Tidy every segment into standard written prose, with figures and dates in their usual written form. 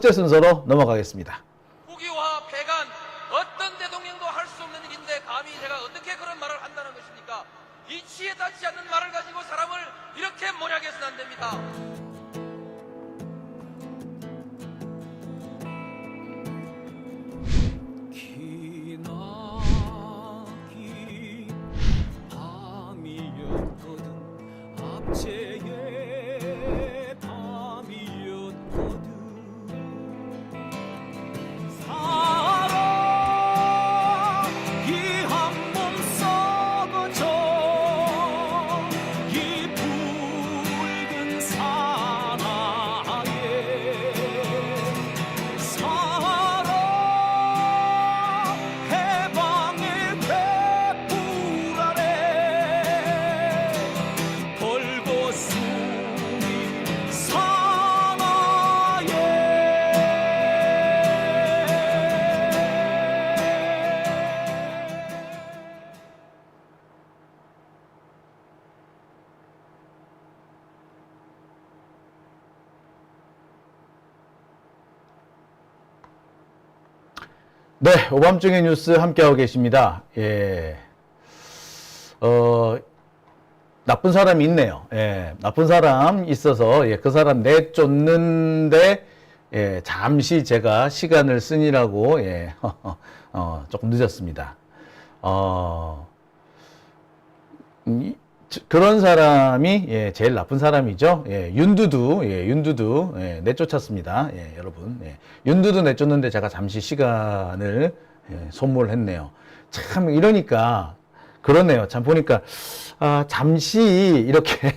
번째 순서로 넘어가겠습니다. 국유화 폐간 어떤 대통령도 할 수 없는 일인데 감히 제가 어떻게 그런 말을 한다는 것입니까? 이치에 닿지 않는 말을 가지고 사람을 이렇게 몰약해서는 안 됩니다. 기나긴 밤이었거든 압제의 밤이었거든 사랑이 한 몸 썩어져 이 붉은 사나에 사랑 해방의 횃불 아래 벌거숭이 사나에 네, 오밤중의 뉴스 함께하고 계십니다. 예. 나쁜 사람이 있네요. 예, 나쁜 사람 있어서, 예, 그 사람 내쫓는데, 예, 잠시 제가 시간을 쓰느라고, 예, 조금 늦었습니다. 그런 사람이, 예, 제일 나쁜 사람이죠. 예, 윤두두, 예, 내쫓았습니다. 예, 여러분. 예, 윤두두 내쫓는데 제가 잠시 시간을, 예, 소모했네요. 참, 이러니까, 그러네요. 참, 보니까, 잠시, 이렇게,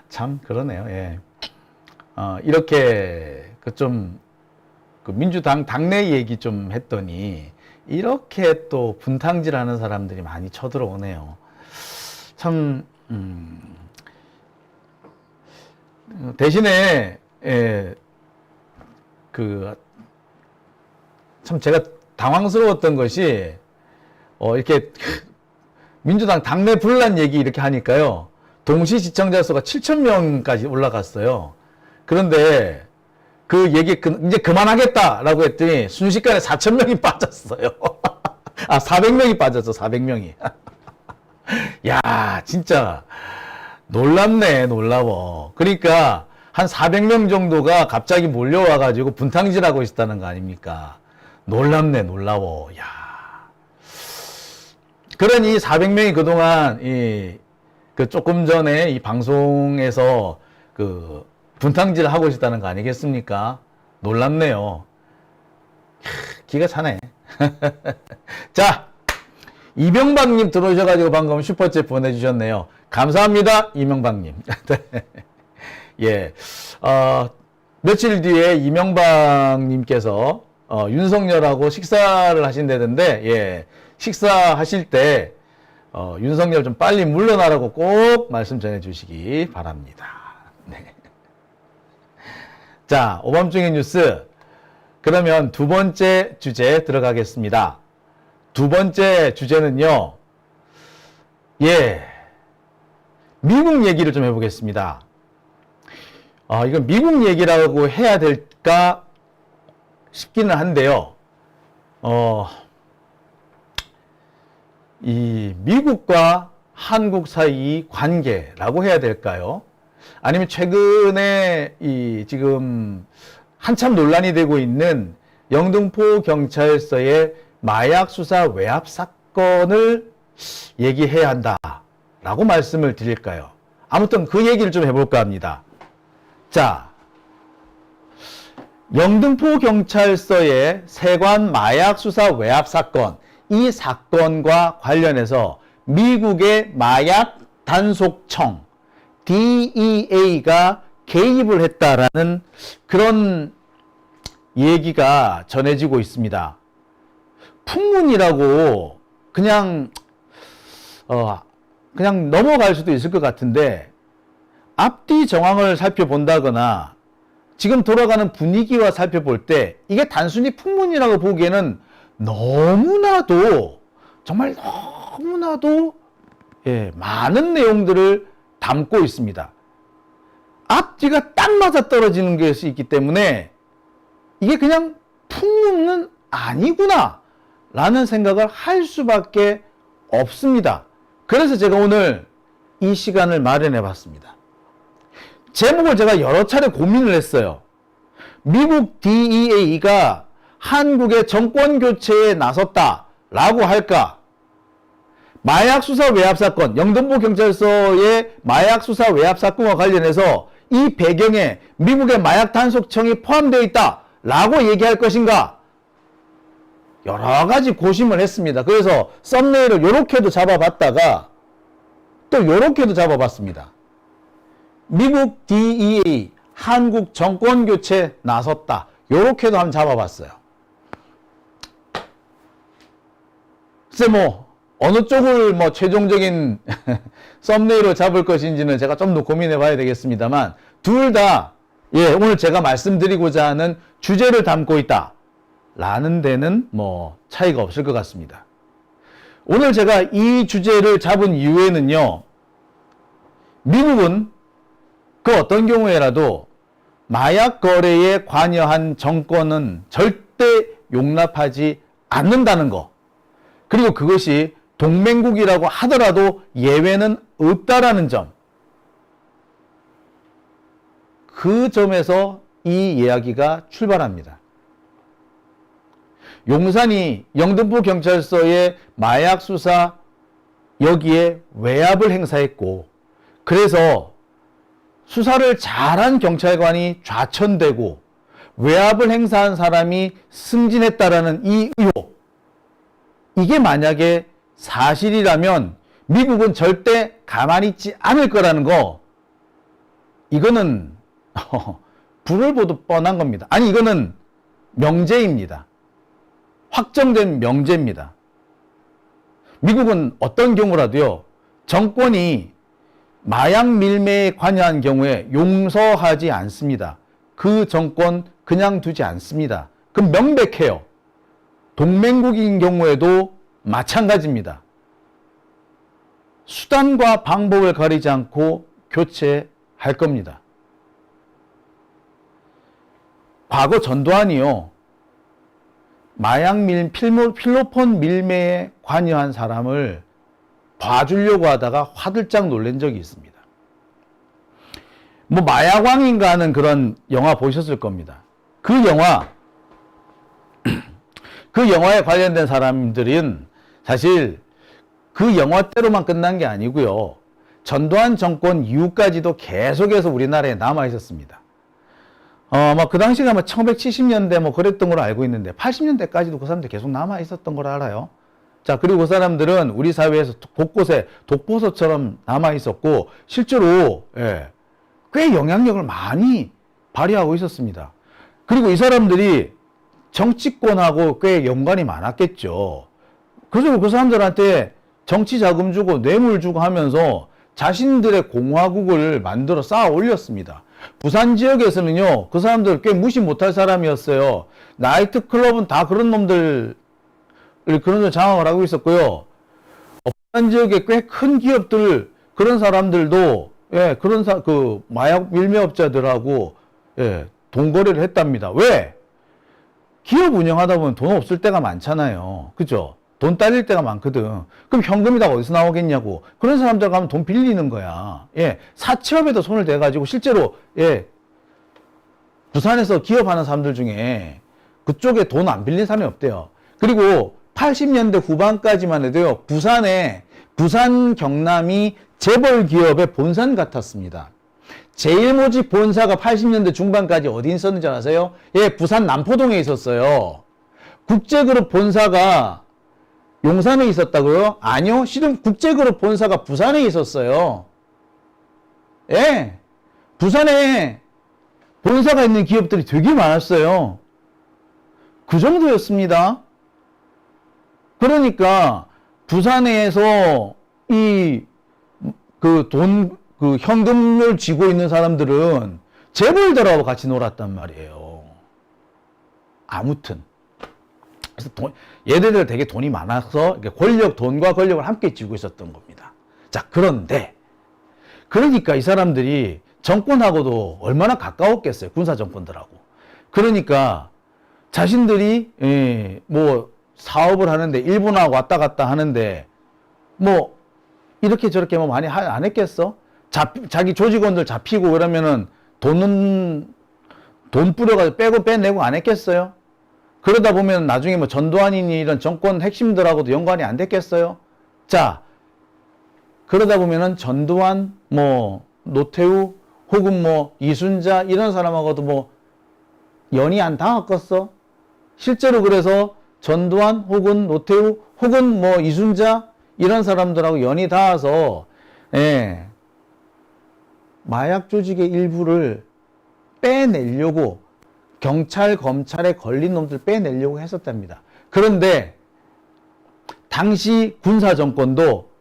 참, 그러네요. 예. 이렇게, 민주당 당내 얘기 좀 했더니, 이렇게 또 분탕질 하는 사람들이 많이 쳐들어오네요. 참, 대신에, 예, 참 제가 당황스러웠던 것이, 이렇게, 민주당 당내 분란 얘기 이렇게 하니까요, 동시 시청자 수가 7,000명까지 올라갔어요. 그런데, 그 얘기, 이제 그만하겠다라고 했더니, 순식간에 4,000명이 빠졌어요. 400명이 빠졌어, 400명이. 야, 진짜 놀랍네, 놀라워. 그러니까 한 400명 정도가 갑자기 몰려와가지고 분탕질하고 있었다는 거 아닙니까? 놀랍네, 놀라워. 야. 그러니 400명이 그동안 조금 전에 이 방송에서 분탕질 하고 있었다는 거 아니겠습니까? 놀랍네요. 기가 차네. 자. 이명박님 들어오셔가지고 방금 슈퍼챗 보내주셨네요. 감사합니다, 이명박님. 예, 며칠 뒤에 이명박님께서 윤석열하고 식사를 하신다던데, 예, 식사하실 때 윤석열 좀 빨리 물러나라고 꼭 말씀 전해주시기 바랍니다. 네. 자, 오밤중의 뉴스. 그러면 두 번째 주제 들어가겠습니다. 두 번째 주제는요, 예, 미국 얘기를 좀 해보겠습니다. 이건 미국 얘기라고 해야 될까 싶기는 한데요, 이 미국과 한국 사이 관계라고 해야 될까요? 아니면 최근에 지금 한참 논란이 되고 있는 영등포 경찰서의 마약 수사 외압 사건을 얘기해야 한다라고 말씀을 드릴까요? 아무튼 그 얘기를 좀 해볼까 합니다. 자, 영등포 경찰서의 세관 마약 수사 외압 사건, 이 사건과 관련해서 미국의 마약 단속청 DEA가 개입을 했다라는 그런 얘기가 전해지고 있습니다. 풍문이라고 그냥 넘어갈 수도 있을 것 같은데, 앞뒤 정황을 살펴본다거나 지금 돌아가는 분위기와 살펴볼 때 이게 단순히 풍문이라고 보기에는 너무나도, 정말 너무나도, 예, 많은 내용들을 담고 있습니다. 앞뒤가 딱 맞아 떨어지는 것이 있기 때문에 이게 그냥 풍문은 아니구나 라는 생각을 할 수밖에 없습니다. 그래서 제가 오늘 이 시간을 마련해 봤습니다. 제목을 제가 여러 차례 고민을 했어요. 미국 DEA가 한국의 정권 교체에 나섰다 라고 할까? 마약 수사 외압 사건, 영등포 경찰서의 마약 수사 외압 사건과 관련해서 이 배경에 미국의 마약 단속청이 포함되어 있다 라고 얘기할 것인가? 여러 가지 고심을 했습니다. 그래서 썸네일을 요렇게도 잡아봤다가 또 요렇게도 잡아봤습니다. 미국 DEA 한국 정권 교체 나섰다. 요렇게도 한번 잡아봤어요. 글쎄 어느 쪽을 최종적인 썸네일로 잡을 것인지는 제가 좀 더 고민해 봐야 되겠습니다만 둘 다 오늘 제가 말씀드리고자 하는 주제를 담고 있다 라는 데는 차이가 없을 것 같습니다. 오늘 제가 이 주제를 잡은 이유에는요, 미국은 그 어떤 경우에라도 마약 거래에 관여한 정권은 절대 용납하지 않는다는 거, 그리고 그것이 동맹국이라고 하더라도 예외는 없다라는 점, 그 점에서 이 이야기가 출발합니다. 용산이 영등포 경찰서의 마약 수사 여기에 외압을 행사했고, 그래서 수사를 잘한 경찰관이 좌천되고 외압을 행사한 사람이 승진했다라는 이 의혹, 이게 만약에 사실이라면 미국은 절대 가만히 있지 않을 거라는 거, 이거는 불을 보듯 뻔한 겁니다. 아니, 이거는 명제입니다. 확정된 명제입니다. 미국은 어떤 경우라도요, 정권이 마약 밀매에 관여한 경우에 용서하지 않습니다. 그 정권 그냥 두지 않습니다. 그 명백해요. 동맹국인 경우에도 마찬가지입니다. 수단과 방법을 가리지 않고 교체할 겁니다. 과거 전두환이요, 마약 필로폰 밀매에 관여한 사람을 봐주려고 하다가 화들짝 놀란 적이 있습니다. 마약왕인가 하는 그런 영화 보셨을 겁니다. 그 영화에 관련된 사람들은 사실 그 영화대로만 끝난 게 아니고요, 전두환 정권 이후까지도 계속해서 우리나라에 남아 있었습니다. 그 당시가 1970년대 그랬던 걸로 알고 있는데 80년대까지도 그 사람들 계속 남아 있었던 걸 알아요. 자, 그리고 그 사람들은 우리 사회에서 곳곳에 독보서처럼 남아 있었고 실제로 꽤 영향력을 많이 발휘하고 있었습니다. 그리고 이 사람들이 정치권하고 꽤 연관이 많았겠죠. 그래서 그 사람들한테 정치 자금 주고 뇌물 주고 하면서 자신들의 공화국을 만들어 쌓아 올렸습니다. 부산 지역에서는요, 그 사람들 꽤 무시 못할 사람이었어요. 나이트 클럽은 다 그런 놈들, 그런 장악을 하고 있었고요. 부산 지역에 꽤 큰 기업들, 그런 사람들도, 그 마약 밀매업자들하고, 돈거래를 했답니다. 왜? 기업 운영하다 보면 돈 없을 때가 많잖아요. 그죠? 돈 딸릴 때가 많거든. 그럼 현금이 다 어디서 나오겠냐고. 그런 사람들 가면 돈 빌리는 거야. 사채업에도 손을 대가지고 실제로, 부산에서 기업하는 사람들 중에 그쪽에 돈 안 빌린 사람이 없대요. 그리고 80년대 후반까지만 해도요, 부산 경남이 재벌 기업의 본산 같았습니다. 제일모직 본사가 80년대 중반까지 어디 있었는지 아세요? 부산 남포동에 있었어요. 국제그룹 본사가 용산에 있었다고요? 아니요. 실은 국제그룹 본사가 부산에 있었어요. 부산에 본사가 있는 기업들이 되게 많았어요. 그 정도였습니다. 그러니까 부산에서 현금을 쥐고 있는 사람들은 재벌들하고 같이 놀았단 말이에요. 아무튼. 그래서 얘네들 되게 돈이 많아서 돈과 권력을 함께 쥐고 있었던 겁니다. 자, 그런데, 그러니까 이 사람들이 정권하고도 얼마나 가까웠겠어요. 군사 정권들하고. 그러니까 자신들이 뭐 사업을 하는데 일본하고 왔다 갔다 하는데 뭐 이렇게 저렇게 뭐 많이 안 했겠어? 자기 조직원들 잡히고 그러면은 돈 뿌려가지고 빼고 빼내고 안 했겠어요? 그러다 보면 나중에 뭐 전두환이니 이런 정권 핵심들하고도 연관이 안 됐겠어요? 자, 그러다 보면은 전두환, 뭐 노태우 혹은 뭐 이순자 이런 사람하고도 뭐 연이 안 닿았겠어? 실제로 그래서 전두환 혹은 노태우 혹은 뭐 이순자 이런 사람들하고 연이 닿아서 마약 조직의 일부를 빼내려고 경찰, 검찰에 걸린 놈들 빼내려고 했었답니다. 그런데 당시 군사정권도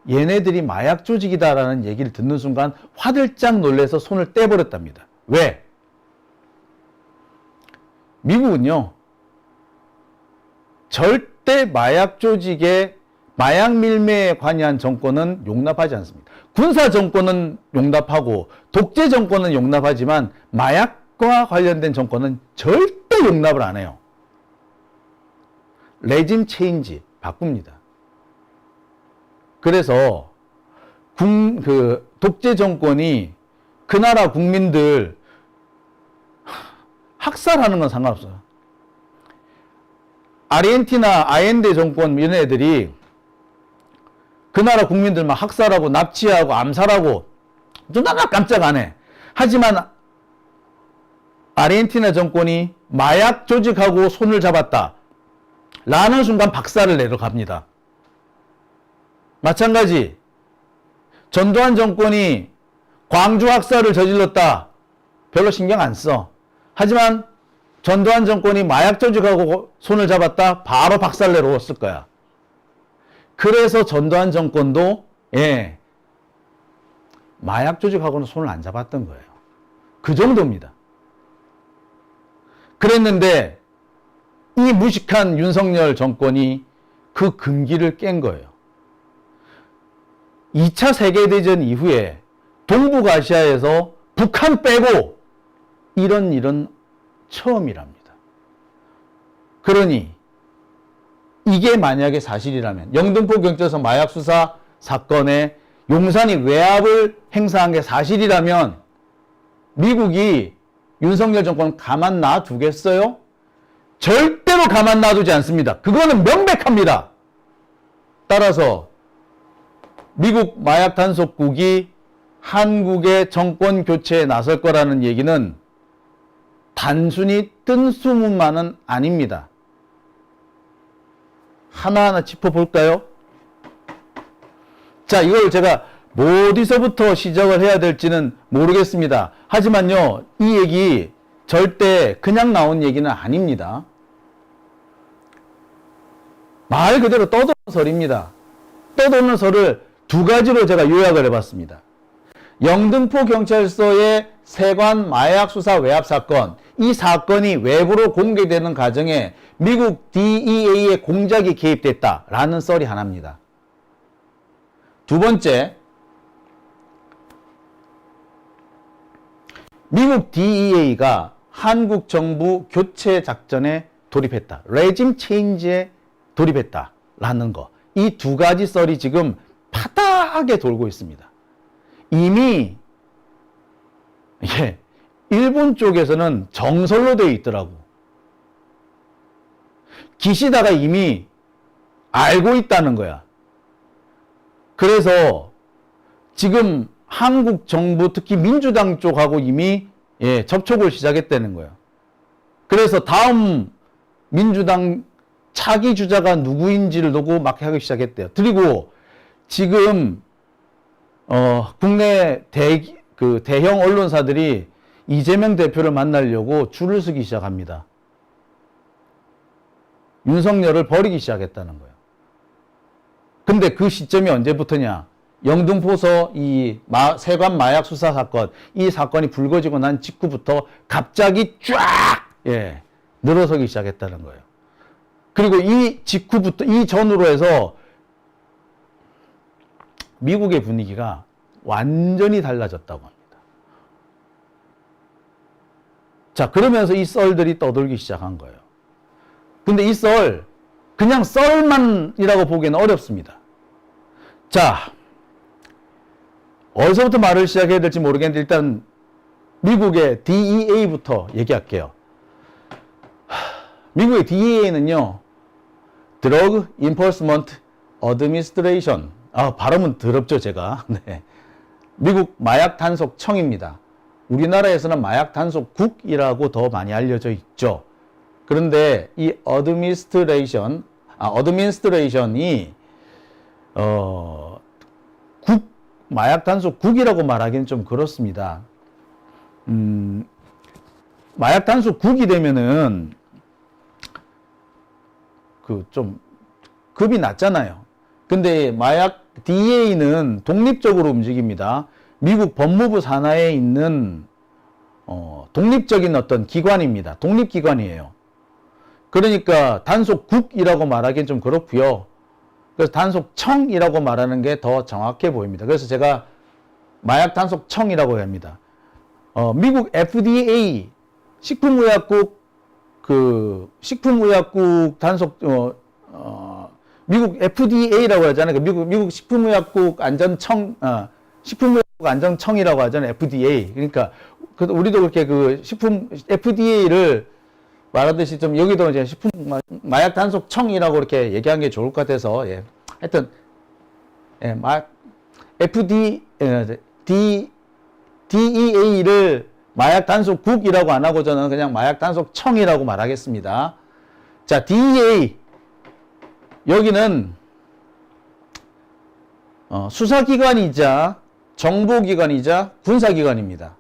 얘네들이 마약 조직이다라는 얘기를 듣는 순간 화들짝 놀래서 손을 떼버렸답니다. 왜? 미국은요, 절대 마약 조직의 마약 밀매에 관여한 정권은 용납하지 않습니다. 군사 정권은 용납하고 독재 정권은 용납하지만 마약과 관련된 정권은 절대 용납을 안 해요. 레짐 체인지 바꿉니다. 그래서 독재 정권이 그 나라 국민들 학살하는 건 상관없어요. 아르헨티나 아엔데 정권 이런 애들이 그 나라 국민들 막 학살하고 납치하고 암살하고 눈하나 깜짝 안 해. 하지만 아르헨티나 정권이 마약 조직하고 손을 잡았다 라는 순간 박살을 내러 갑니다. 마찬가지 전두환 정권이 광주 학살을 저질렀다 별로 신경 안 써. 하지만 전두환 정권이 마약 조직하고 손을 잡았다 바로 박살 내러 왔을 거야. 그래서 전두환 정권도 마약 조직하고는 손을 안 잡았던 거예요. 그 정도입니다. 그랬는데 이 무식한 윤석열 정권이 그 금기를 깬 거예요. 2차 세계대전 이후에 동북아시아에서 북한 빼고 이런 일은 처음이랍니다. 그러니 이게 만약에 사실이라면 영등포 경찰서 마약 수사 사건에 용산이 외압을 행사한 게 사실이라면 미국이 윤석열 정권 가만 놔두겠어요? 절대로 가만 놔두지 않습니다. 그거는 명백합니다. 따라서 미국 마약 단속국이 한국의 정권 교체에 나설 거라는 얘기는 단순히 뜬수문만은 아닙니다. 하나하나 짚어볼까요? 자, 이걸 제가 어디서부터 시작을 해야 될지는 모르겠습니다. 하지만요, 이 얘기 절대 그냥 나온 얘기는 아닙니다. 말 그대로 떠도는 설입니다. 떠도는 설을 두 가지로 제가 요약을 해봤습니다. 영등포 경찰서의 세관 마약 수사 외압 사건, 이 사건이 외부로 공개되는 과정에 미국 DEA의 공작이 개입됐다라는 썰이 하나입니다. 두 번째, 미국 DEA가 한국 정부 교체 작전에 돌입했다. 레짐 체인지에 돌입했다라는 거. 이 두 가지 썰이 지금 파다하게 돌고 있습니다. 이미 일본 쪽에서는 정설로 되어 있더라고. 기시다가 이미 알고 있다는 거야. 그래서 지금 한국 정부 특히 민주당 쪽하고 이미 접촉을 시작했다는 거예요. 그래서 다음 민주당 차기 주자가 누구인지를 놓고 막 하기 시작했대요. 그리고 지금 국내 대형 언론사들이 이재명 대표를 만나려고 줄을 서기 시작합니다. 윤석열을 버리기 시작했다는 거예요. 근데 그 시점이 언제부터냐? 영등포서 이 세관 마약 수사 사건, 이 사건이 불거지고 난 직후부터 갑자기 쫙 늘어서기 시작했다는 거예요. 그리고 이 직후부터, 이 전후로 해서 미국의 분위기가 완전히 달라졌다고 합니다. 자, 그러면서 이 썰들이 떠돌기 시작한 거예요. 근데 이 썰, 그냥 썰만이라고 보기에는 어렵습니다. 자, 어디서부터 말을 시작해야 될지 모르겠는데 일단 미국의 DEA부터 얘기할게요. 미국의 DEA는요, Drug Enforcement Administration. 발음은 더럽죠, 제가. 네. 미국 마약 단속청입니다. 우리나라에서는 마약 단속국이라고 더 많이 알려져 있죠. 그런데 이 administration이 마약 단속국이라고 말하기는 좀 그렇습니다. 마약 단속국이 되면은 좀 급이 낮잖아요. 근데 마약 DEA는 독립적으로 움직입니다. 미국 법무부 산하에 있는 독립적인 어떤 기관입니다. 독립기관이에요. 그러니까 단속국이라고 말하기는 좀 그렇고요. 그래서 단속청이라고 말하는 게 더 정확해 보입니다. 그래서 제가 마약 단속청이라고 합니다. 미국 FDA 식품의약국 단속 미국 FDA라고 하잖아요. 미국 식품의약국 안전청 식품의약국 안전청이라고 하잖아요. FDA. 그러니까 우리도 그렇게 FDA를 말하듯이 좀 여기도 이제 마약 단속청이라고 이렇게 얘기한 게 좋을 것 같아서, 예. 하여튼, 예, DEA를 마약 단속국이라고 안 하고 저는 그냥 마약 단속청이라고 말하겠습니다. 자, DEA. 여기는, 수사기관이자 정보기관이자 군사기관입니다.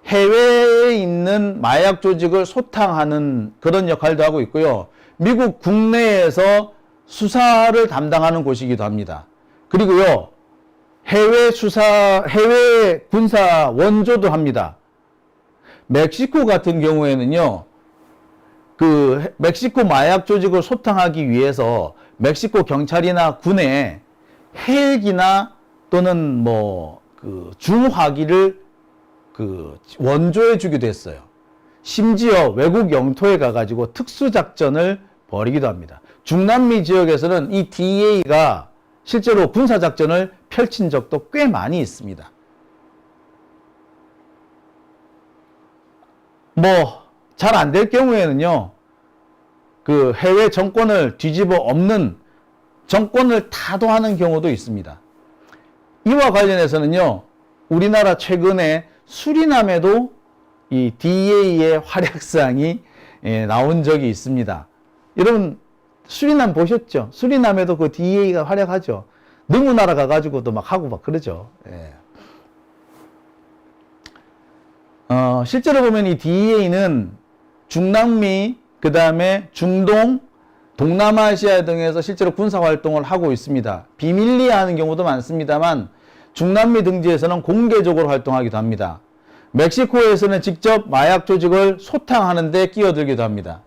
해외에 있는 마약 조직을 소탕하는 그런 역할도 하고 있고요. 미국 국내에서 수사를 담당하는 곳이기도 합니다. 그리고요, 해외 군사 원조도 합니다. 멕시코 같은 경우에는요, 멕시코 마약 조직을 소탕하기 위해서 멕시코 경찰이나 군에 헬기나 또는 중화기를 원조해 주기도 했어요. 심지어 외국 영토에 가가지고 특수작전을 벌이기도 합니다. 중남미 지역에서는 이 DEA가 실제로 군사작전을 펼친 적도 꽤 많이 있습니다. 잘 안 될 경우에는요, 해외 정권을 뒤집어 엎는 정권을 타도하는 경우도 있습니다. 이와 관련해서는요, 우리나라 최근에 수리남에도 이 DEA의 활약상이 나온 적이 있습니다. 여러분, 수리남 보셨죠? 수리남에도 그 DEA가 활약하죠. 너무 나라 가가지고도 막 하고 막 그러죠. 예. 실제로 보면 이 DEA는 중남미, 그 다음에 중동, 동남아시아 등에서 실제로 군사활동을 하고 있습니다. 비밀리에 하는 경우도 많습니다만 중남미 등지에서는 공개적으로 활동하기도 합니다. 멕시코에서는 직접 마약 조직을 소탕하는 데 끼어들기도 합니다.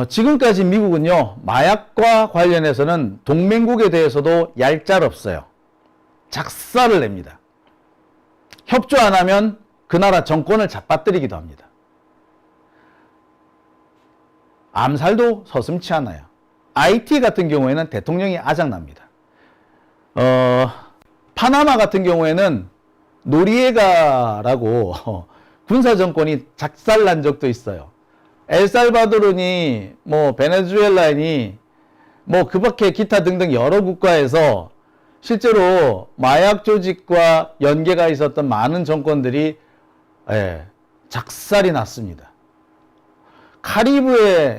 지금까지 미국은요, 마약과 관련해서는 동맹국에 대해서도 얄짤없어요. 작살을 냅니다. 협조 안 하면 그 나라 정권을 잡아뜨리기도 합니다. 암살도 서슴지 않아요. IT 같은 경우에는 대통령이 아작납니다. 파나마 같은 경우에는 노리에가라고 군사정권이 작살난 적도 있어요. 엘살바도르니, 베네수엘라니, 그 밖에 기타 등등 여러 국가에서 실제로 마약 조직과 연계가 있었던 많은 정권들이 작살이 났습니다.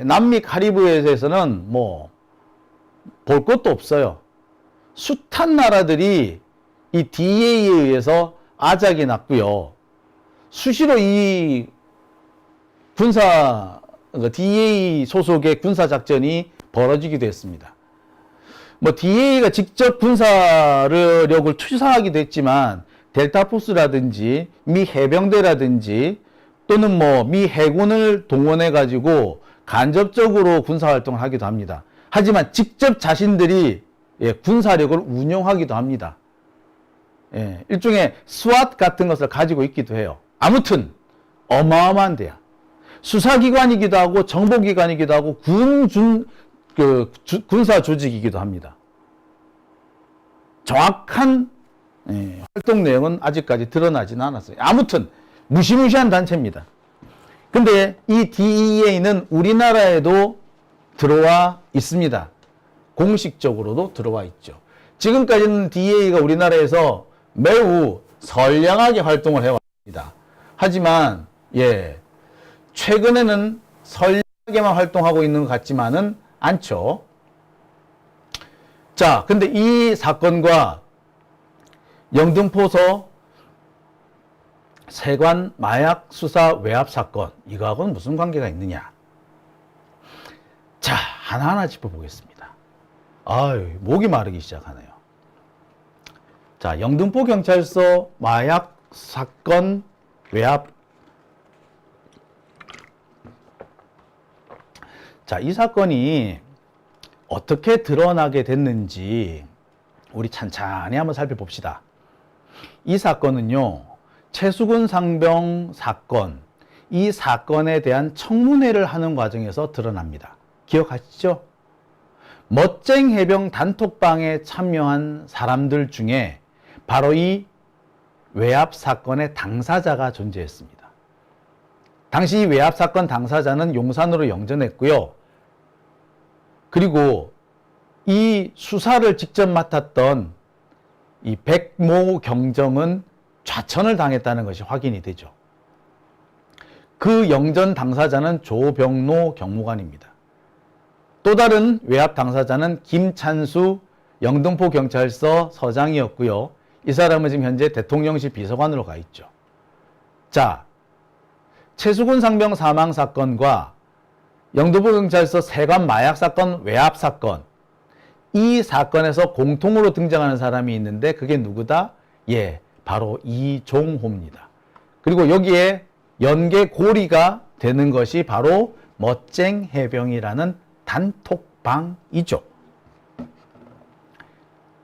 남미 카리브해에서는 볼 것도 없어요. 숱한 나라들이 이 DEA에 의해서 아작이 났고요. 수시로 이 DEA 소속의 군사작전이 벌어지기도 했습니다. DEA가 직접 군사력을 투사하기도 했지만, 델타포스라든지, 미 해병대라든지, 또는 미 해군을 동원해가지고 간접적으로 군사활동을 하기도 합니다. 하지만 직접 자신들이 군사력을 운용하기도 합니다. 일종의 SWAT 같은 것을 가지고 있기도 해요. 아무튼 어마어마한데요. 수사기관이기도 하고 정보기관이기도 하고 군사 조직이기도 합니다. 정확한 활동 내용은 아직까지 드러나지는 않았어요. 아무튼 무시무시한 단체입니다. 근데 이 DEA는 우리나라에도 들어와 있습니다. 공식적으로도 들어와 있죠. 지금까지는 DEA가 우리나라에서 매우 선량하게 활동을 해왔습니다. 하지만 최근에는 선량하게만 활동하고 있는 것 같지만은 않죠. 자, 근데 이 사건과 영등포서 세관 마약 수사 외압 사건, 이거하고는 무슨 관계가 있느냐? 자, 하나하나 짚어보겠습니다. 아유, 목이 마르기 시작하네요. 자, 영등포 경찰서 마약 사건 외압. 자, 이 사건이 어떻게 드러나게 됐는지 우리 찬찬히 한번 살펴봅시다. 이 사건은요, 최수근 상병 사건, 이 사건에 대한 청문회를 하는 과정에서 드러납니다. 기억하시죠? 멋쟁 해병 단톡방에 참여한 사람들 중에 바로 이 외압 사건의 당사자가 존재했습니다. 당시 이 외압 사건 당사자는 용산으로 영전했고요. 그리고 이 수사를 직접 맡았던 이 백모 경정은 좌천을 당했다는 것이 확인이 되죠. 그 영전 당사자는 조병노 경무관입니다. 또 다른 외압 당사자는 김찬수 영등포 경찰서 서장이었고요. 이 사람은 지금 현재 대통령실 비서관으로 가 있죠. 자, 최수근 상병 사망 사건과 영등포 경찰서 세관 마약 사건 외압 사건, 이 사건에서 공통으로 등장하는 사람이 있는데 그게 누구다? 바로 이종호입니다. 그리고 여기에 연계고리가 되는 것이 바로 멋쟁 해병이라는 단톡방이죠.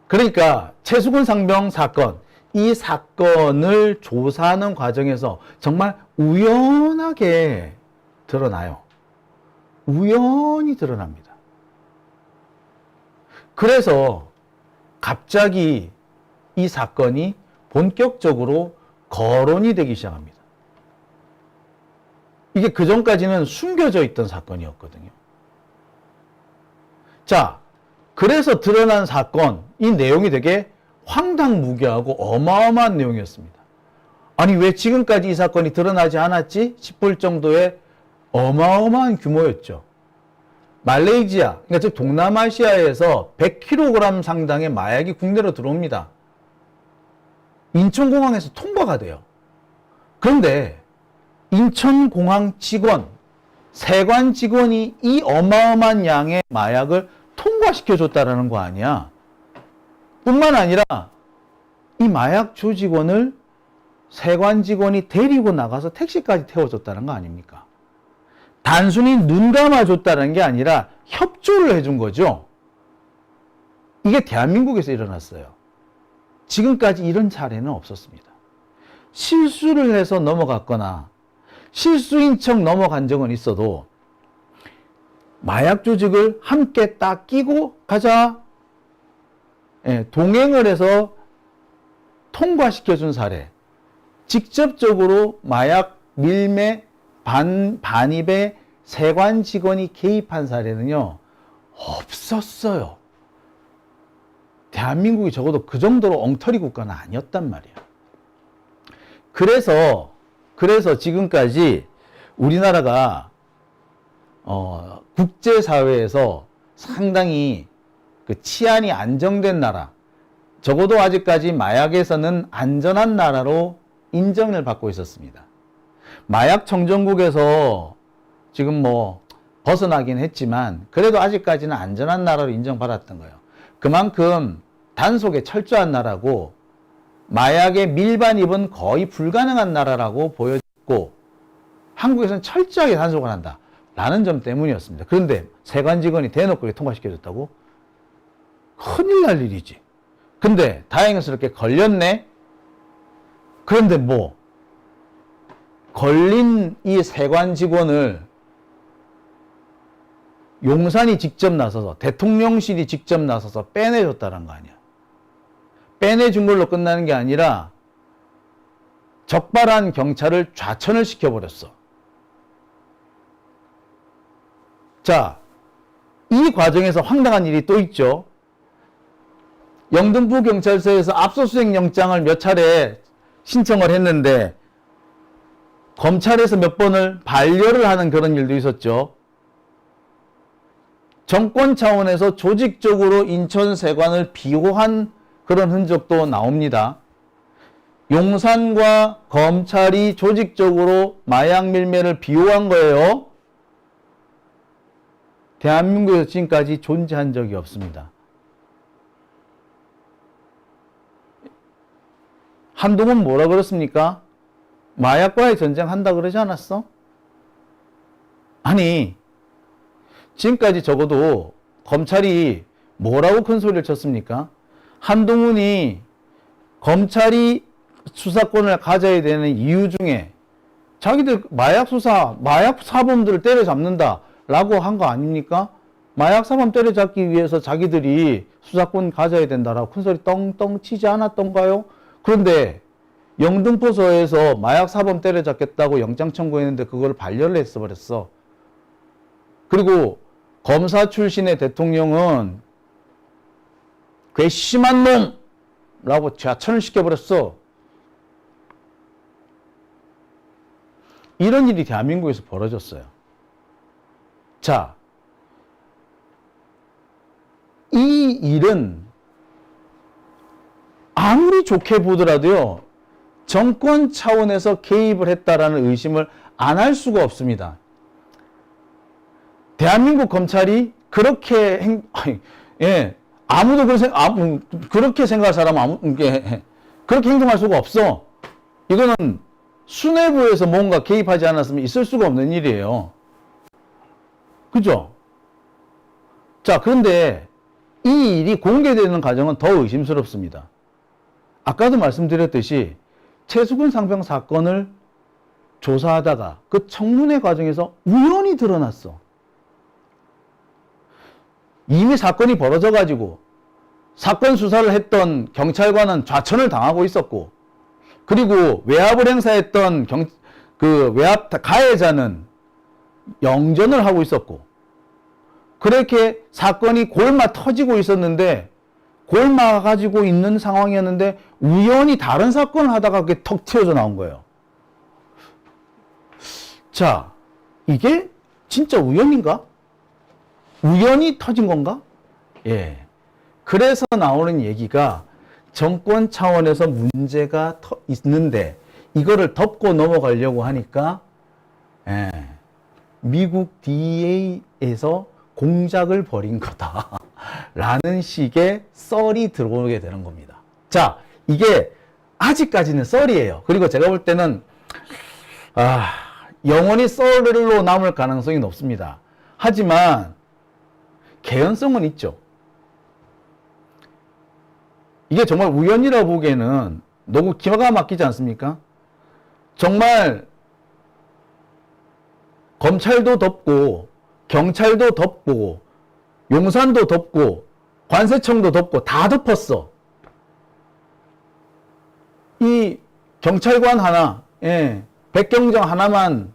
그러니까 최수근 상병 사건, 이 사건을 조사하는 과정에서 정말 우연하게 드러나요. 우연히 드러납니다. 그래서 갑자기 이 사건이 본격적으로 거론이 되기 시작합니다. 이게 그전까지는 숨겨져 있던 사건이었거든요. 자, 그래서 드러난 사건, 이 내용이 되게 황당무계하고 어마어마한 내용이었습니다. 아니, 왜 지금까지 이 사건이 드러나지 않았지 싶을 정도의 어마어마한 규모였죠. 말레이시아, 그러니까 즉 동남아시아에서 100kg 상당의 마약이 국내로 들어옵니다. 인천공항에서 통과가 돼요. 그런데 인천공항 직원, 세관 직원이 이 어마어마한 양의 마약을 통과시켜줬다라는 거 아니야. 뿐만 아니라 이 마약 조직원을 세관 직원이 데리고 나가서 택시까지 태워줬다는 거 아닙니까? 단순히 눈 감아줬다는 게 아니라 협조를 해준 거죠. 이게 대한민국에서 일어났어요. 지금까지 이런 사례는 없었습니다. 실수를 해서 넘어갔거나 실수인 척 넘어간 적은 있어도 마약 조직을 함께 딱 끼고 가자, 동행을 해서 통과시켜준 사례, 직접적으로 마약 밀매 반입에 세관 직원이 개입한 사례는요, 없었어요. 대한민국이 적어도 그 정도로 엉터리 국가는 아니었단 말이야. 그래서 지금까지 우리나라가 국제사회에서 상당히 그 치안이 안정된 나라, 적어도 아직까지 마약에서는 안전한 나라로 인정을 받고 있었습니다. 마약 청정국에서 지금 벗어나긴 했지만 그래도 아직까지는 안전한 나라로 인정받았던 거예요. 그만큼 단속에 철저한 나라고 마약의 밀반입은 거의 불가능한 나라라고 보여졌고 한국에서는 철저하게 단속을 한다 라는 점 때문이었습니다. 그런데 세관 직원이 대놓고 이렇게 통과시켜줬다고? 큰일 날 일이지. 근데 다행스럽게 걸렸네. 그런데 걸린 이 세관 직원을 용산이 직접 나서서, 대통령실이 직접 나서서 빼내줬다는 거 아니야. 빼내준 걸로 끝나는 게 아니라 적발한 경찰을 좌천을 시켜버렸어. 자, 이 과정에서 황당한 일이 또 있죠. 영등포 경찰서에서 압수수색 영장을 몇 차례 신청을 했는데 검찰에서 몇 번을 반려를 하는 그런 일도 있었죠. 정권 차원에서 조직적으로 인천세관을 비호한 그런 흔적도 나옵니다. 용산과 검찰이 조직적으로 마약 밀매를 비호한 거예요. 대한민국에서 지금까지 존재한 적이 없습니다. 한동훈 뭐라 그랬습니까? 마약과의 전쟁 한다 그러지 않았어? 아니, 지금까지 적어도 검찰이 뭐라고 큰 소리를 쳤습니까? 한동훈이 검찰이 수사권을 가져야 되는 이유 중에 자기들 마약 수사, 마약 사범들을 때려잡는다 라고 한 거 아닙니까? 마약 사범 때려잡기 위해서 자기들이 수사권 가져야 된다라고 큰 소리 떵떵 치지 않았던가요? 그런데 영등포서에서 마약 사범 때려잡겠다고 영장 청구했는데 그걸 반려를 했어버렸어. 그리고 검사 출신의 대통령은 괘씸한 놈라고 좌천을 시켜버렸어. 이런 일이 대한민국에서 벌어졌어요. 자, 이 일은 아무리 좋게 보더라도요, 정권 차원에서 개입을 했다라는 의심을 안 할 수가 없습니다. 대한민국 검찰이 그렇게 아무도 그렇게 생각할 사람은 그렇게 행동할 수가 없어. 이거는 수뇌부에서 뭔가 개입하지 않았으면 있을 수가 없는 일이에요. 그죠? 자, 그런데 이 일이 공개되는 과정은 더 의심스럽습니다. 아까도 말씀드렸듯이 최수근 상병 사건을 조사하다가 그 청문회 과정에서 우연히 드러났어. 이미 사건이 벌어져가지고 사건 수사를 했던 경찰관은 좌천을 당하고 있었고, 그리고 외압을 행사했던 그 외압 가해자는 영전을 하고 있었고, 그렇게 사건이 골마 터지고 있었는데, 골마 가지고 있는 상황이었는데 우연히 다른 사건을 하다가 그게 턱 튀어져 나온 거예요. 자, 이게 진짜 우연인가? 우연히 터진 건가? 예. 그래서 나오는 얘기가 정권 차원에서 문제가 있는데 이거를 덮고 넘어가려고 하니까 미국 DEA에서 공작을 벌인 거다 라는 식의 썰이 들어오게 되는 겁니다. 자, 이게 아직까지는 썰이에요. 그리고 제가 볼 때는 영원히 썰로 남을 가능성이 높습니다. 하지만 개연성은 있죠. 이게 정말 우연이라고 보기에는 너무 기가 막히지 않습니까? 정말 검찰도 덮고 경찰도 덮고 용산도 덮고 관세청도 덮고 다 덮었어. 이 경찰관 하나, 백경정 하나만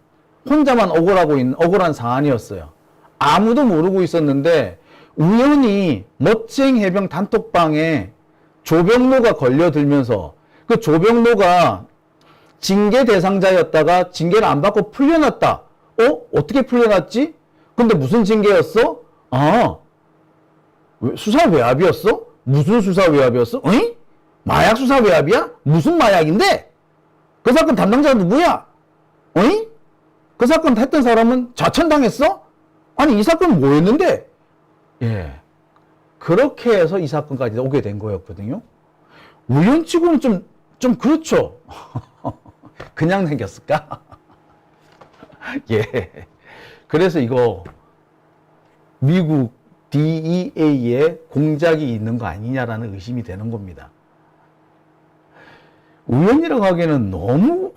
혼자만 억울하고 있는 억울한 사안이었어요. 아무도 모르고 있었는데 우연히 멋쟁 해병 단톡방에 조병로가 걸려들면서 그 조병로가 징계 대상자였다가 징계를 안 받고 풀려났다. 어떻게 풀려났지? 근데 무슨 징계였어? 수사 외압이었어? 무슨 수사 외압이었어? 어이? 마약 수사 외압이야? 무슨 마약인데? 그 사건 담당자가 누구야? 어이? 그 사건 했던 사람은 좌천당했어? 아니, 이 사건은 뭐였는데? 예. 그렇게 해서 이 사건까지 오게 된 거였거든요. 우연치고는 좀 그렇죠. 그냥 생겼을까? 예. 그래서 이거 미국 DEA에 공작이 있는 거 아니냐라는 의심이 되는 겁니다. 우연이라고 하기에는 너무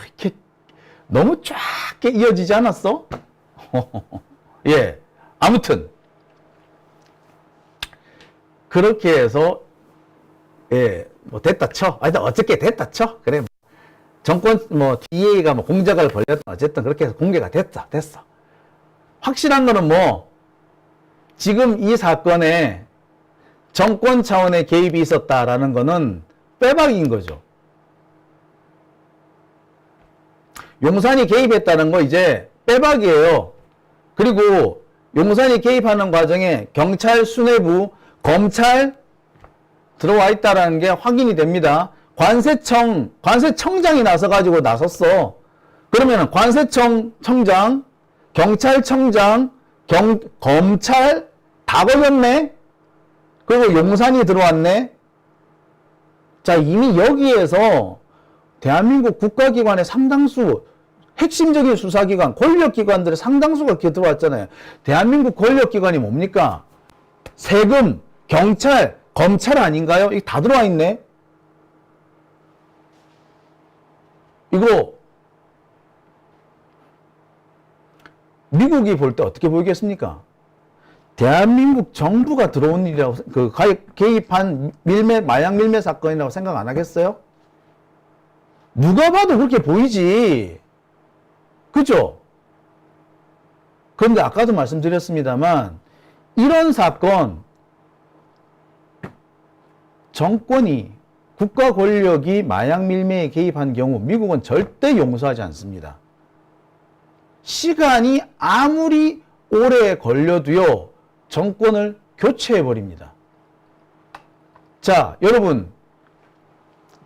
이렇게 너무 쫙 이어지지 않았어? 예. 아무튼 그렇게 해서 예, 뭐 됐다 쳐. 하여튼 어떻게 됐다 쳐. 그래. 정권 뭐 DA가 뭐 공작을 벌였다. 어쨌든 그렇게 해서 공개가 됐어. 확실한 거는 뭐 지금 이 사건에 정권 차원의 개입이 있었다라는 거는 빼박인 거죠. 용산이 개입했다는 거 이제 빼박이에요. 그리고 용산이 개입하는 과정에 경찰 수뇌부, 검찰 들어와 있다는 게 확인이 됩니다. 관세청장이 나섰어. 그러면 관세청장, 경찰청장, 검찰 다 걸렸네? 그리고 용산이 들어왔네? 자, 이미 여기에서 대한민국 국가기관의 상당수, 핵심적인 수사기관, 권력기관들의 상당수가 이렇게 들어왔잖아요. 대한민국 권력기관이 뭡니까? 세금, 경찰, 검찰 아닌가요? 이게 다 들어와 있네? 이거 미국이 볼 때 어떻게 보이겠습니까? 대한민국 정부가 들어온 일이라고, 개입한 마약 밀매 사건이라고 생각 안 하겠어요? 누가 봐도 그렇게 보이지. 그죠? 그런데 아까도 말씀드렸습니다만, 이런 사건, 정권이, 국가 권력이 마약 밀매에 개입한 경우 미국은 절대 용서하지 않습니다. 시간이 아무리 오래 걸려도요, 정권을 교체해버립니다. 자, 여러분,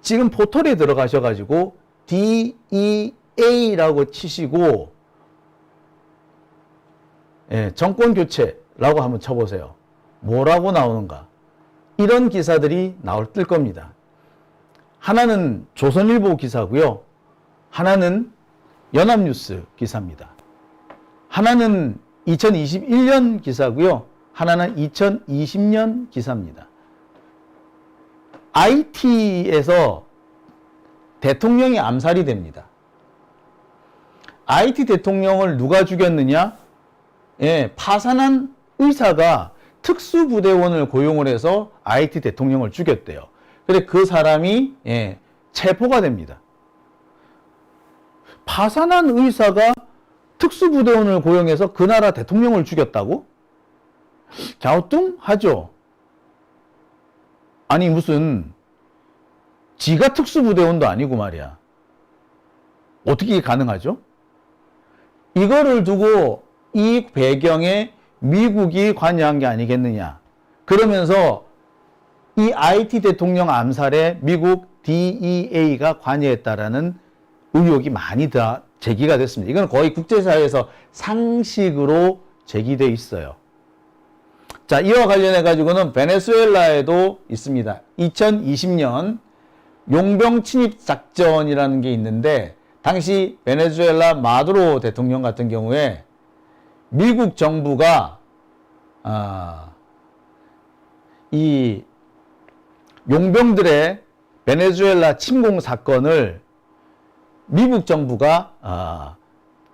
지금 포털에 들어가셔가지고 DEA라고 치시고, 예, 정권 교체라고 한번 쳐보세요. 뭐라고 나오는가? 이런 기사들이 뜰 겁니다. 하나는 조선일보 기사고요. 하나는 연합뉴스 기사입니다. 하나는 2021년 기사고요. 하나는 2020년 기사입니다. IT에서 대통령이 암살이 됩니다. IT 대통령을 누가 죽였느냐? 예, 파산한 의사가 특수부대원을 고용을 해서 IT 대통령을 죽였대요. 근데 그 사람이 체포가 됩니다. 파산한 의사가 특수부대원을 고용해서 그 나라 대통령을 죽였다고? 갸우뚱하죠. 아니 무슨 지가 특수부대원도 아니고 말이야. 어떻게 가능하죠? 이거를 두고 이 배경에 미국이 관여한 게 아니겠느냐. 그러면서 이 IT 대통령 암살에 미국 DEA가 관여했다라는 의혹이 많이 제기가 됐습니다. 이건 거의 국제사회에서 상식으로 제기되어 있어요. 자, 이와 관련해 가지고는 베네수엘라에도 있습니다. 2020년 용병 침입 작전이라는 게 있는데, 당시 베네수엘라 마두로 대통령 같은 경우에 미국 정부가 이 용병들의 베네수엘라 침공 사건을 미국 정부가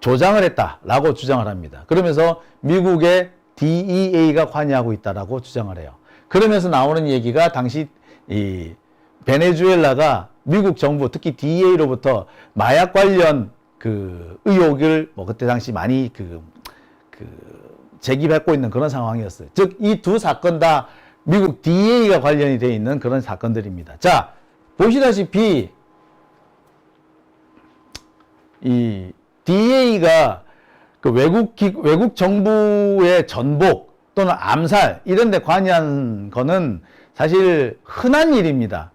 조장을 했다라고 주장을 합니다. 그러면서 미국의 DEA가 관여하고 있다라고 주장을 해요. 그러면서 나오는 얘기가 당시 이 베네수엘라가 미국 정부, 특히 DEA로부터 마약 관련 그 의혹을 뭐 그때 당시 많이 제기받고 있는 그런 상황이었어요. 즉, 이 두 사건 다 미국 DEA가 관련이 되어 있는 그런 사건들입니다. 자, 보시다시피 이 DEA가 그 외국 정부의 전복 또는 암살 이런 데 관여한 거는 사실 흔한 일입니다.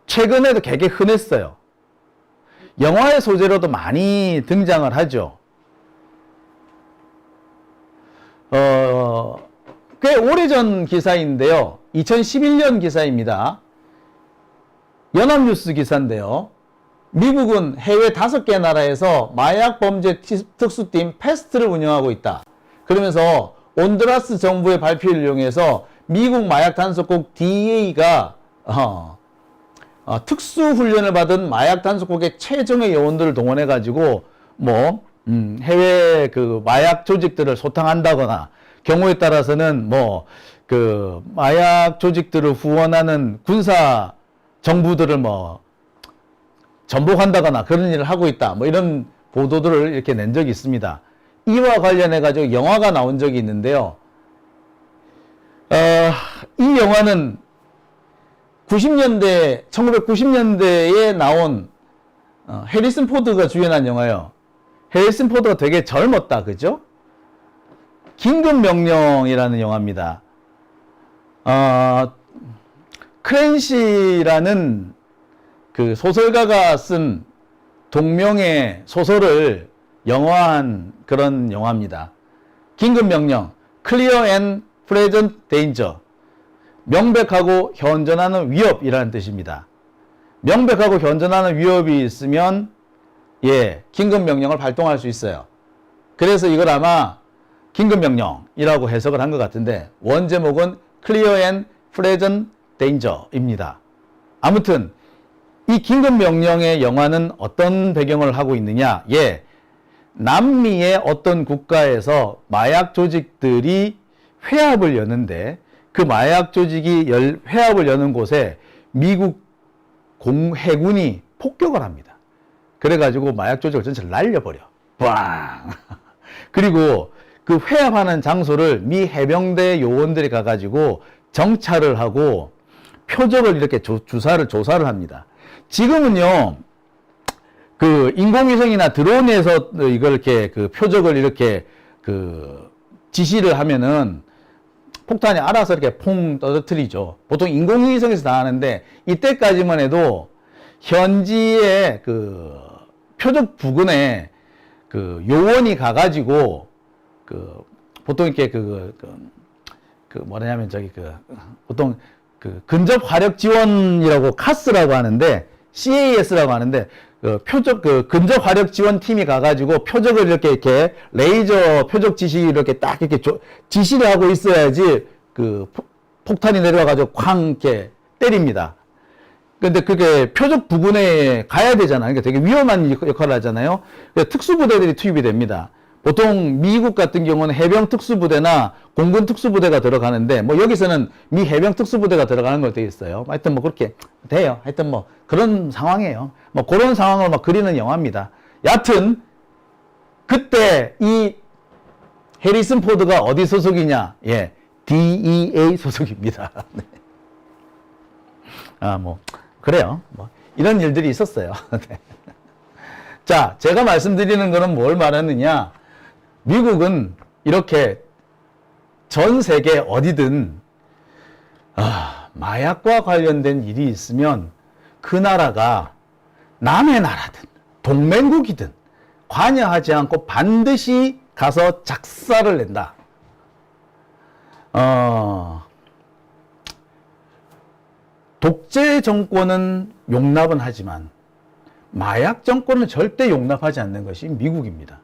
최근에도 되게 흔했어요. 영화의 소재로도 많이 등장을 하죠. 꽤 오래전 기사인데요. 2011년 기사입니다. 연합뉴스 기사인데요. 미국은 해외 5개 나라에서 마약 범죄 특수팀 패스트를 운영하고 있다. 그러면서 온두라스 정부의 발표를 이용해서 미국 마약 단속국 DEA가 특수 훈련을 받은 마약 단속국의 최정예 요원들을 동원해 가지고 해외 그 마약 조직들을 소탕한다거나 경우에 따라서는 그 마약 조직들을 후원하는 군사 정부들을 전복한다거나 그런 일을 하고 있다. 이런 보도들을 이렇게 낸 적이 있습니다. 이와 관련해 가지고 영화가 나온 적이 있는데요. 이 영화는 1990년대에 나온 해리슨 포드가 주연한 영화예요. 해리슨 포드가 되게 젊었다, 그죠? 긴급명령이라는 영화입니다. 크랜시라는 그 소설가가 쓴 동명의 소설을 영화한 그런 영화입니다. 긴급명령, Clear and Present Danger. 명백하고 현존하는 위협이라는 뜻입니다. 명백하고 현존하는 위협이 있으면 긴급명령을 발동할 수 있어요. 그래서 이걸 아마 긴급명령이라고 해석을 한 것 같은데 원제목은 Clear and Present Danger입니다. 아무튼 이 긴급명령의 영화는 어떤 배경을 하고 있느냐? 남미의 어떤 국가에서 마약 조직들이 회합을 여는데 그 마약 조직이 회합을 여는 곳에 미국 해군이 폭격을 합니다. 그래가지고 마약 조직을 전체를 날려버려. 빵! 그리고 그 회합하는 장소를 미 해병대 요원들이 가가지고 정찰을 하고 표적을 이렇게 조사를 합니다. 지금은요, 그 인공위성이나 드론에서 이걸 이렇게 그 표적을 이렇게 그 지시를 하면은 폭탄이 알아서 이렇게 퐁 떨어뜨리죠. 보통 인공위성에서 다 하는데 이때까지만 해도 현지의 그 표적 부근에 그 요원이 가가지고 그 보통 이렇게 뭐냐면 보통 그 근접 화력 지원이라고 카스라고 하는데 CAS라고 하는데 근접 화력 지원 팀이 가가지고 표적을 이렇게 레이저 표적 지시 이렇게 딱 이렇게 지시를 하고 있어야지 그 폭탄이 내려와가지고 쾅 이렇게 때립니다. 근데 그게 표적 부근에 가야 되잖아요. 그러니까 되게 위험한 역할을 하잖아요. 특수부대들이 투입이 됩니다. 보통 미국 같은 경우는 해병 특수부대나 공군 특수부대가 들어가는데 여기서는 미 해병 특수부대가 들어가는 걸 되어 있어요. 하여튼 그렇게 돼요. 하여튼 그런 상황이에요. 그런 상황을 그리는 영화입니다. 여하튼 그때 이 해리슨 포드가 어디 소속이냐? DEA 소속입니다. 네. 그래요. 이런 일들이 있었어요. 네. 자, 제가 말씀드리는 거는 뭘 말하느냐? 미국은 이렇게 전 세계 어디든 마약과 관련된 일이 있으면 그 나라가 남의 나라든 동맹국이든 관여하지 않고 반드시 가서 작사를 낸다. 독재 정권은 용납은 하지만 마약 정권은 절대 용납하지 않는 것이 미국입니다.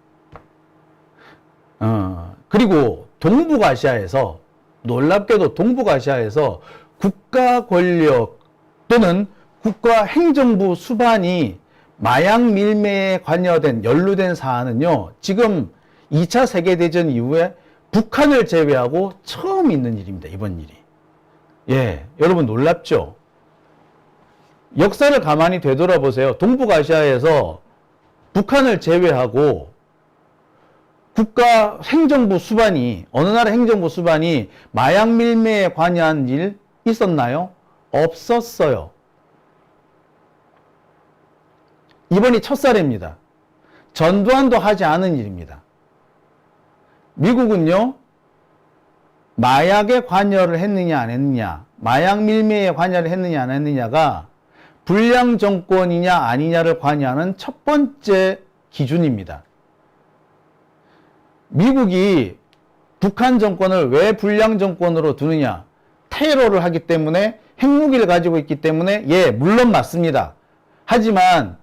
그리고 동북아시아에서 놀랍게도 동북아시아에서 국가 권력 또는 국가 행정부 수반이 마약 밀매에 관여된 연루된 사안은요, 지금 2차 세계대전 이후에 북한을 제외하고 처음 있는 일입니다. 이번 일이. 여러분 놀랍죠? 역사를 가만히 되돌아보세요. 동북아시아에서 북한을 제외하고 국가 행정부 수반이, 어느 나라 행정부 수반이 마약 밀매에 관여한 일 있었나요? 없었어요. 이번이 첫 사례입니다. 전두환도 하지 않은 일입니다. 미국은요, 마약에 관여를 했느냐 안 했느냐, 마약 밀매에 관여를 했느냐 안 했느냐가 불량 정권이냐 아니냐를 관여하는 첫 번째 기준입니다. 미국이 북한 정권을 왜 불량 정권으로 두느냐? 테러를 하기 때문에, 핵무기를 가지고 있기 때문에, 물론 맞습니다. 하지만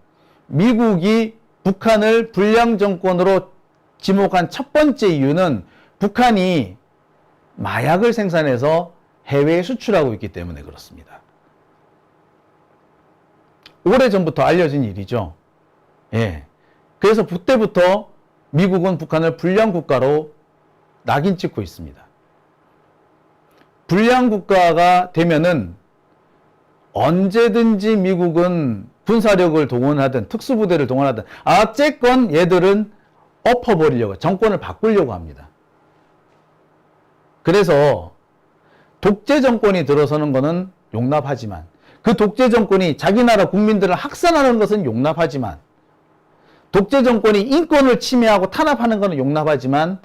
미국이 북한을 불량 정권으로 지목한 첫 번째 이유는 북한이 마약을 생산해서 해외에 수출하고 있기 때문에 그렇습니다. 오래전부터 알려진 일이죠. 그래서 그때부터 미국은 북한을 불량 국가로 낙인 찍고 있습니다. 불량 국가가 되면은 언제든지 미국은 군사력을 동원하든 특수부대를 동원하든 어쨌건 얘들은 엎어버리려고, 정권을 바꾸려고 합니다. 그래서 독재 정권이 들어서는 것은 용납하지만, 그 독재 정권이 자기 나라 국민들을 학살하는 것은 용납하지만, 독재 정권이 인권을 침해하고 탄압하는 것은 용납하지만,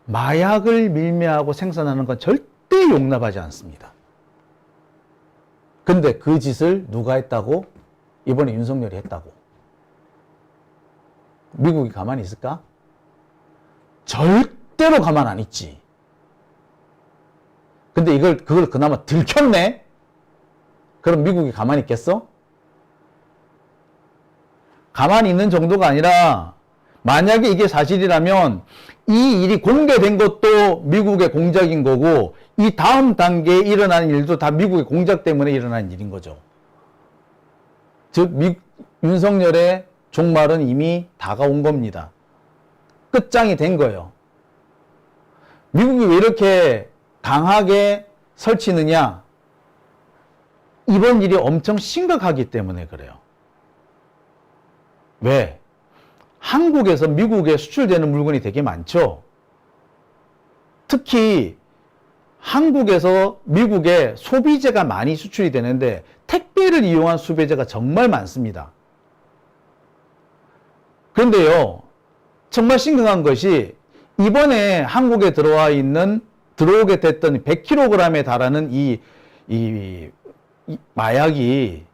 마약을 밀매하고 생산하는 건 절대 용납하지 않습니다. 근데 그 짓을 누가 했다고? 이번에 윤석열이 했다고. 미국이 가만히 있을까? 절대로 가만 안 있지. 근데 그걸 그나마 들켰네? 그럼 미국이 가만히 있겠어? 가만히 있는 정도가 아니라, 만약에 이게 사실이라면 이 일이 공개된 것도 미국의 공작인 거고, 이 다음 단계에 일어나는 일도 다 미국의 공작 때문에 일어난 일인 거죠. 즉, 윤석열의 종말은 이미 다가온 겁니다. 끝장이 된 거예요. 미국이 왜 이렇게 강하게 설치느냐? 이번 일이 엄청 심각하기 때문에 그래요. 왜? 한국에서 미국에 수출되는 물건이 되게 많죠. 특히 한국에서 미국에 소비재가 많이 수출이 되는데 택배를 이용한 소비재가 정말 많습니다. 그런데요, 정말 심각한 것이 이번에 한국에 들어오게 됐던 100kg에 달하는 이 마약이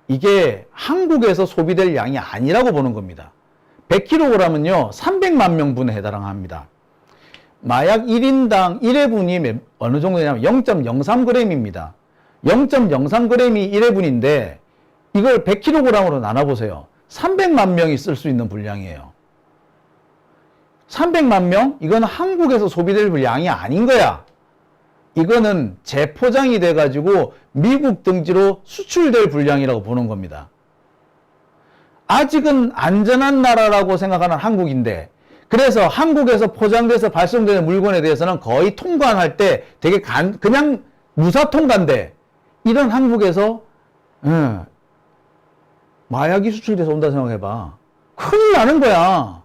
이게 한국에서 소비될 양이 아니라고 보는 겁니다. 100kg은요, 300만 명분에 해당합니다. 마약 1인당 1회분이 어느 정도 되냐면 0.03g입니다. 0.03g이 1회분인데 이걸 100kg으로 나눠보세요. 300만 명이 쓸 수 있는 분량이에요. 300만 명? 이건 한국에서 소비될 분량이 아닌 거야. 이거는 재포장이 돼가지고 미국 등지로 수출될 분량이라고 보는 겁니다. 아직은 안전한 나라라고 생각하는 한국인데, 그래서 한국에서 포장돼서 발송되는 물건에 대해서는 거의 통관할 때 되게 그냥 무사 통관돼. 이런 한국에서 마약이 수출돼서 온다 생각해봐. 큰일 나는 거야.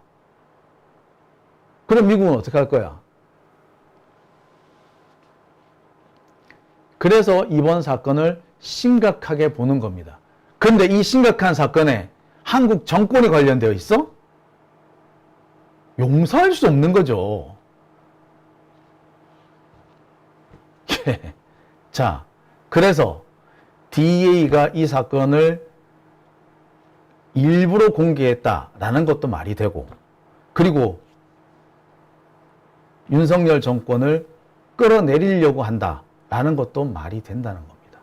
그럼 미국은 어떻게 할 거야? 그래서 이번 사건을 심각하게 보는 겁니다. 그런데 이 심각한 사건에 한국 정권이 관련되어 있어? 용서할 수 없는 거죠. 자, 그래서 DEA가 이 사건을 일부러 공개했다라는 것도 말이 되고, 그리고 윤석열 정권을 끌어내리려고 한다라는 것도 말이 된다는 겁니다.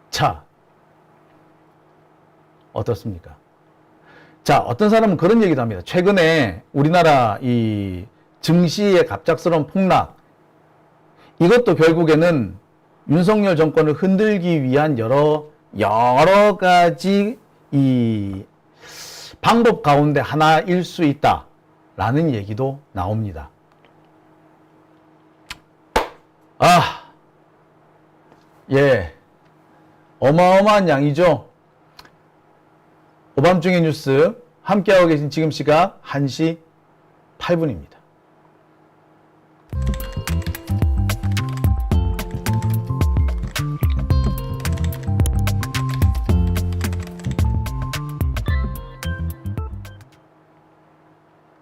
자, 어떻습니까? 자, 어떤 사람은 그런 얘기도 합니다. 최근에 우리나라 이 증시의 갑작스러운 폭락, 이것도 결국에는 윤석열 정권을 흔들기 위한 여러 가지 이 방법 가운데 하나일 수 있다라는 얘기도 나옵니다. 예, 어마어마한 양이죠. 오밤중의 뉴스 함께하고 계신 지금 시각 1시 8분입니다.